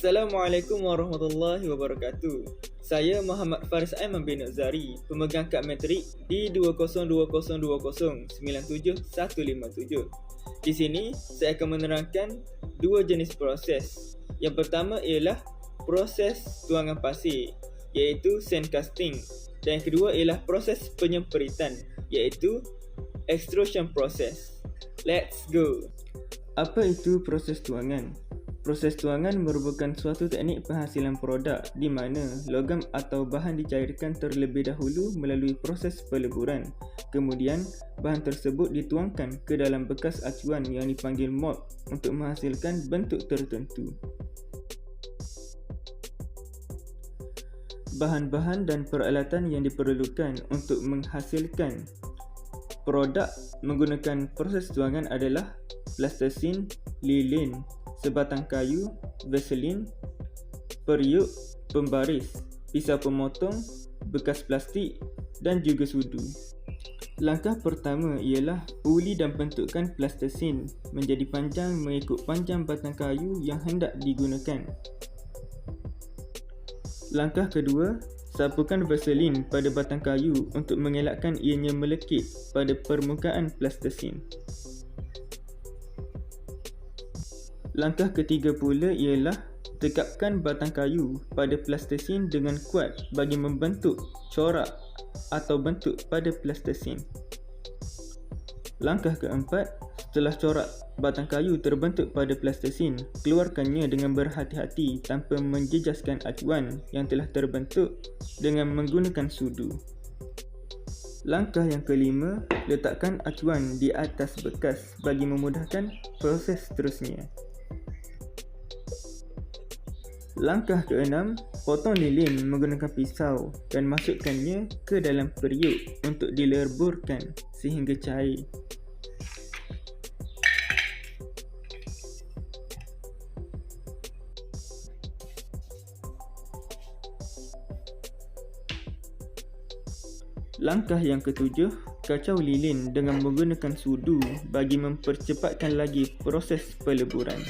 Assalamualaikum warahmatullahi wabarakatuh. Saya Muhammad Faris Aiman bin Zari, pemegang kad metrik D202020971157. Di sini, saya akan menerangkan dua jenis proses. Yang pertama ialah proses tuangan pasir, iaitu sandcasting. Dan yang kedua ialah proses penyempiritan, iaitu extrusion process. Let's go! Apa itu proses tuangan? Proses tuangan merupakan suatu teknik penghasilan produk di mana logam atau bahan dicairkan terlebih dahulu melalui proses peleburan. Kemudian, bahan tersebut dituangkan ke dalam bekas acuan yang dipanggil mold untuk menghasilkan bentuk tertentu. Bahan-bahan dan peralatan yang diperlukan untuk menghasilkan produk menggunakan proses tuangan adalah plastisin, lilin, sebatang kayu, vaselin, periuk, pembaris, pisau pemotong, bekas plastik dan juga sudu. Langkah pertama ialah uli dan bentukkan plastisin menjadi panjang mengikut panjang batang kayu yang hendak digunakan. Langkah kedua, sapukan vaselin pada batang kayu untuk mengelakkan ianya melekit pada permukaan plastisin. Langkah ketiga pula ialah tekapkan batang kayu pada plastisin dengan kuat bagi membentuk corak atau bentuk pada plastisin. Langkah keempat, setelah corak batang kayu terbentuk pada plastisin, keluarkannya dengan berhati-hati tanpa menjejaskan acuan yang telah terbentuk dengan menggunakan sudu. Langkah yang kelima, letakkan acuan di atas bekas bagi memudahkan proses seterusnya. Langkah keenam, potong lilin menggunakan pisau dan masukkannya ke dalam periuk untuk dileburkan sehingga cair. Langkah yang ketujuh, kacau lilin dengan menggunakan sudu bagi mempercepatkan lagi proses peleburan.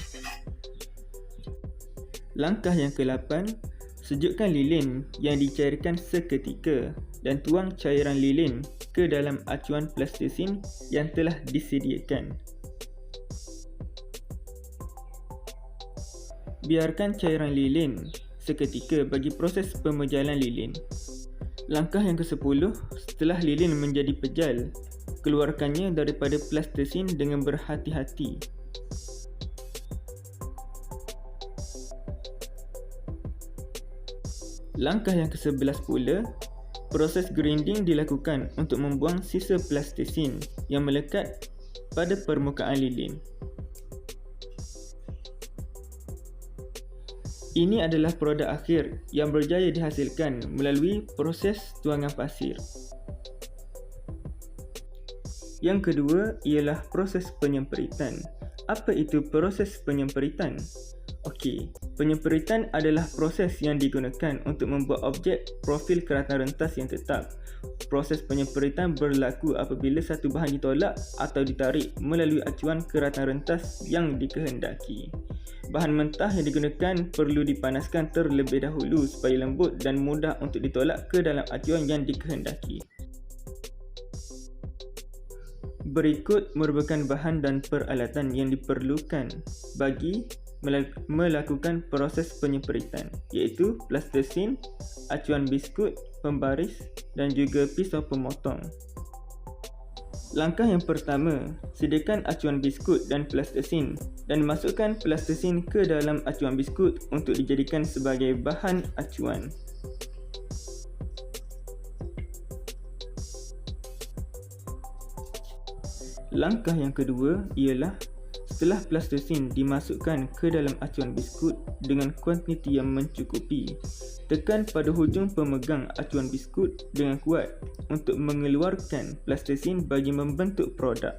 Langkah yang ke-8, sejukkan lilin yang dicairkan seketika dan tuang cairan lilin ke dalam acuan plastisin yang telah disediakan. Biarkan cairan lilin seketika bagi proses pemejalan lilin. Langkah yang ke-10, setelah lilin menjadi pejal, keluarkannya daripada plastisin dengan berhati-hati. Langkah yang ke-11 pula, proses grinding dilakukan untuk membuang sisa plastisin yang melekat pada permukaan lilin. Ini adalah produk akhir yang berjaya dihasilkan melalui proses tuangan pasir. Yang kedua ialah proses penyempiritan. Apa itu proses penyempiritan? Okey, penyempiritan adalah proses yang digunakan untuk membuat objek profil keratan rentas yang tetap. Proses penyempiritan berlaku apabila satu bahan ditolak atau ditarik melalui acuan keratan rentas yang dikehendaki. Bahan mentah yang digunakan perlu dipanaskan terlebih dahulu supaya lembut dan mudah untuk ditolak ke dalam acuan yang dikehendaki. Berikut merupakan bahan dan peralatan yang diperlukan bagi melakukan proses penyempiritan, iaitu plastisin, acuan biskut, pembaris dan juga pisau pemotong. Langkah yang pertama, sediakan acuan biskut dan plastisin dan masukkan plastisin ke dalam acuan biskut untuk dijadikan sebagai bahan acuan. Langkah yang kedua ialah setelah plastisin dimasukkan ke dalam acuan biskut dengan kuantiti yang mencukupi, tekan pada hujung pemegang acuan biskut dengan kuat untuk mengeluarkan plastisin bagi membentuk produk.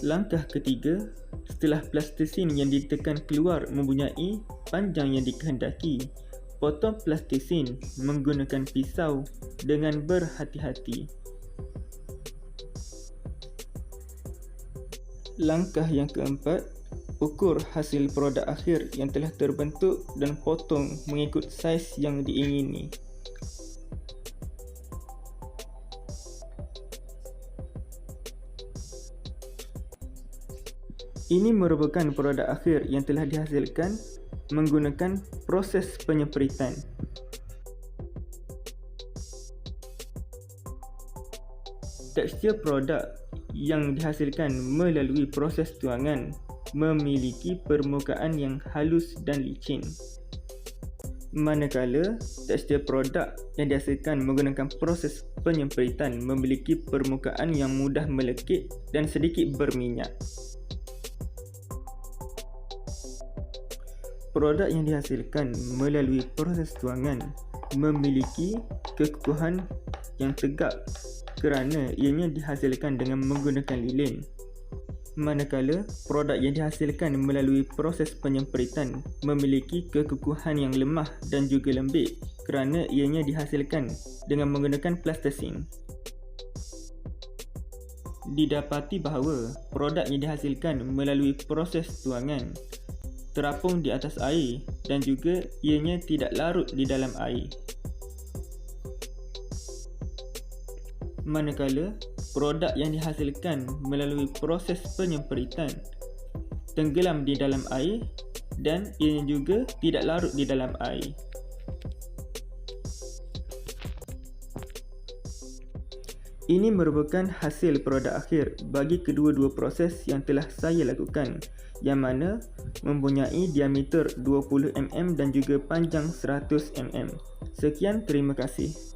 Langkah ketiga, setelah plastisin yang ditekan keluar mempunyai panjang yang dikehendaki, potong plastisin menggunakan pisau dengan berhati-hati. Langkah yang keempat, ukur hasil produk akhir yang telah terbentuk dan potong mengikut saiz yang diingini. Ini merupakan produk akhir yang telah dihasilkan menggunakan proses penyempritan. Tekstur produk yang dihasilkan melalui proses tuangan memiliki permukaan yang halus dan licin. Manakala tekstur produk yang dihasilkan menggunakan proses penyempritan memiliki permukaan yang mudah melekit dan sedikit berminyak. Produk yang dihasilkan melalui proses tuangan memiliki kekukuhan yang tegak kerana ianya dihasilkan dengan menggunakan lilin. Manakala produk yang dihasilkan melalui proses penyempritan memiliki kekukuhan yang lemah dan juga lembik kerana ianya dihasilkan dengan menggunakan plastisin. Didapati bahawa produk yang dihasilkan melalui proses tuangan terapung di atas air dan juga ianya tidak larut di dalam air. Manakala produk yang dihasilkan melalui proses penyempritan tenggelam di dalam air dan ianya juga tidak larut di dalam air. Ini merupakan hasil produk akhir bagi kedua-dua proses yang telah saya lakukan, yang mana mempunyai diameter 20 mm dan juga panjang 100 mm. Sekian, terima kasih.